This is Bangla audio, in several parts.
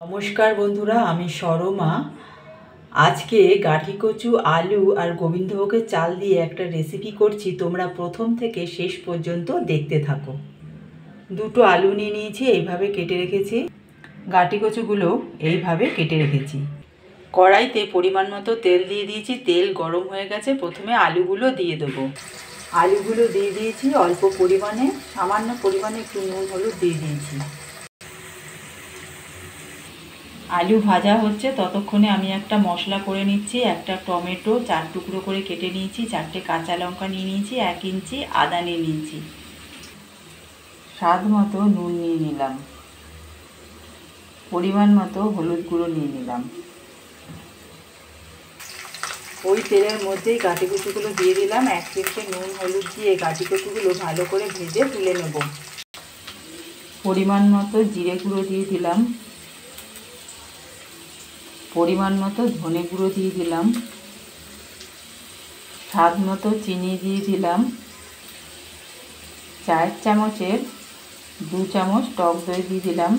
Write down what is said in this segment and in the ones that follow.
নমস্কার বন্ধুরা, আমি সরমা। আজকে গাঠি কচু, আলু আর গোবিন্দভোগের চাল দিয়ে একটা রেসিপি করছি। তোমরা প্রথম থেকে শেষ পর্যন্ত দেখতে থাকো। দুটো আলু নিয়ে নিয়েছি, এইভাবে কেটে রেখেছি। গাঠি কচুগুলো এইভাবে কেটে রেখেছি। কড়াইতে পরিমাণ মতো তেল দিয়ে দিয়েছি। তেল গরম হয়ে গেছে। প্রথমে আলুগুলো দিয়ে দেবো। আলুগুলো দিয়ে দিয়েছি অল্প পরিমাণে, সামান্য পরিমাণে একটু নুন হলুদ দিয়ে দিয়েছি। আলু ভাজা হচ্ছে, ততক্ষণে আমি একটা মশলা করে নিচ্ছি। একটা টমেটো 4 টুকরো করে কেটে নিয়েছি, 4টে কাঁচা লঙ্কা নিয়ে নিয়েছি, 1 ইঞ্চি আদা নিয়ে নিয়েছি, স্বাদ মতো নুন নিয়ে নিলাম, পরিমাণ মতো হলুদ গুঁড়ো নিয়ে নিলাম। ওই তেলের মধ্যেই গাঠি কচুগুলো দিয়ে দিলাম। 1 চিমটে নুন হলুদ দিয়ে গাঠি কচুগুলো ভালো করে ভেজে তুলে নেব। পরিমাণ মতো জিরে গুঁড়ো দিয়ে দিলাম, পরিমাণ মতো ধনে গুঁড়ো দিয়ে দিলাম, স্বাদ মতো চিনি দিয়ে দিলাম, 4 চামচের 2 চামচ টক দই দিয়ে দিলাম।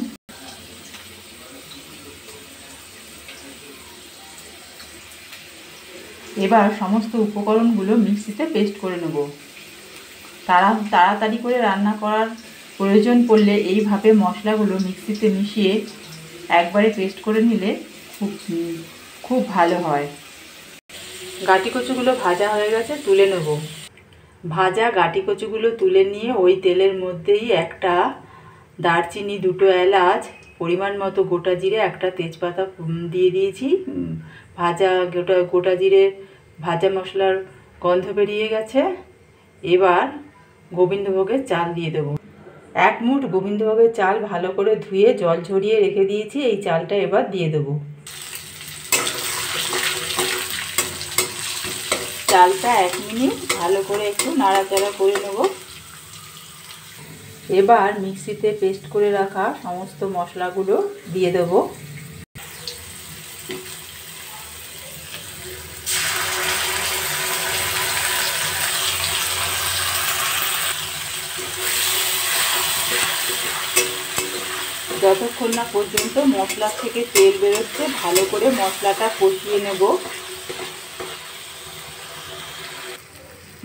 এবার সমস্ত উপকরণগুলো মিক্সিতে পেস্ট করে নেব। তাড়াতাড়ি করে রান্না করার প্রয়োজন পড়লে এইভাবে মশলাগুলো মিক্সিতে মিশিয়ে একবারে পেস্ট করে নিলে খুব ভালো হয়। গাঠি কচুগুলো ভাজা হয়ে গেছে, তুলে নেব। ভাজা গাঠি কচুগুলো তুলে নিয়ে ওই তেলের মধ্যেই একটা দারচিনি, 2টো এলাচ, পরিমাণ মতো গোটা জিরে, একটা তেজপাতা দিয়ে দিয়েছি। ভাজা গোটা জিরে ভাজা মশলার গন্ধ বেরিয়ে গেছে। এবার গোবিন্দভোগের চাল দিয়ে দেবো। 1 মুঠ গোবিন্দভোগের চাল ভালো করে ধুয়ে জল ঝরিয়ে রেখে দিয়েছি। এই চালটা এবার দিয়ে দেবো। চালটা 1 মিনিট ভালো করে একটু নাড়াচাড়া করে নেব। এবার মিক্সিতে পেস্ট করে রাখা সমস্ত মশলাগুলো দিয়ে দেব। যতক্ষণ না পর্যন্ত মশলা থেকে তেল বেরোচ্ছে ভালো করে মশলাটা কষিয়ে নেব।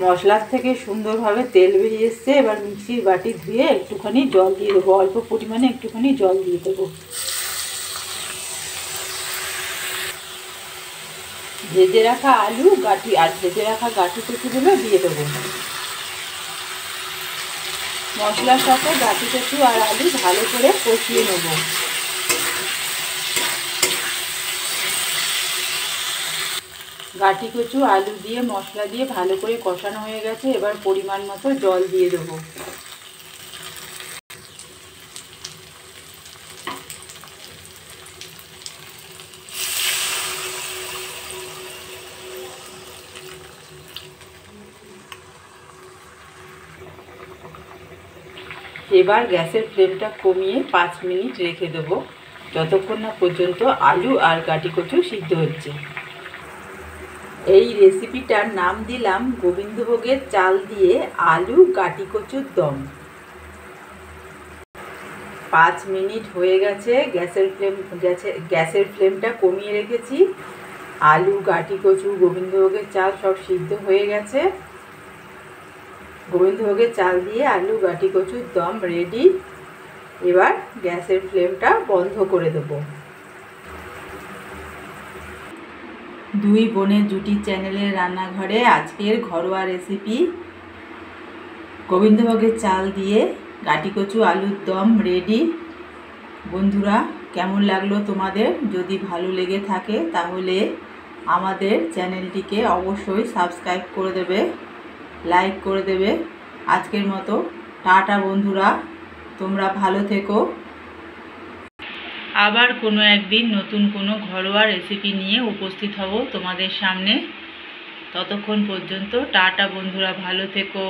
মশলার থেকে সুন্দরভাবে তেল বেরিয়ে এসছে। এবার মিক্সির বাটি ধুয়ে একটুখানি জল দিয়ে দেবো, অল্প পরিমাণে একটুখানি জল দিয়ে দেবো। ভেজে রাখা আলু আর ভেজে রাখা গাঠি কচুগুলো দিয়ে দেবো। মশলার সাথে গাঠি কচু আর আলু ভালো করে কষিয়ে নেব। গাঠি কচু আলু দিয়ে মশলা দিয়ে ভালো করে কষানো হয়ে গেছে। এবার পরিমাণ মতো জল দিয়ে দেবো। এবার গ্যাসের ফ্লেমটা কমিয়ে 5 মিনিট রেখে দেবো, যতক্ষণ না পর্যন্ত আলু আর গাঠি কচু সিদ্ধ হচ্ছে। এই রেসিপিটার নাম দিলাম গোবিন্দভোগের চাল দিয়ে আলু গাঠি কচুর দম। 5 মিনিট হয়ে গেছে। গ্যাসের ফ্লেমটা কমিয়ে রেখেছি। আলু, গাঠি কচু, গোবিন্দভোগের চাল সব সিদ্ধ হয়ে গেছে। গোবিন্দভোগের চাল দিয়ে আলু গাঠি কচুর দম রেডি। এবার গ্যাসের ফ্লেমটা বন্ধ করে দেবো। 2 বোনের জুটি চ্যানেলের রান্নাঘরে আজকের ঘরোয়া রেসিপি গোবিন্দভোগের চাল দিয়ে গাঠি কচু আলুর দম রেডি। বন্ধুরা, কেমন লাগলো তোমাদের? যদি ভালো লেগে থাকে তাহলে আমাদের চ্যানেলটিকে অবশ্যই সাবস্ক্রাইব করে দেবে, লাইক করে দেবে। আজকের মতো টাটা বন্ধুরা, তোমরা ভালো থেকো। আবার কোনো একদিন নতুন কোনো ঘরোয়া রেসিপি নিয়ে উপস্থিত হব তোমাদের সামনে। ততক্ষণ পর্যন্ত টাটা বন্ধুরা, ভালো থেকো।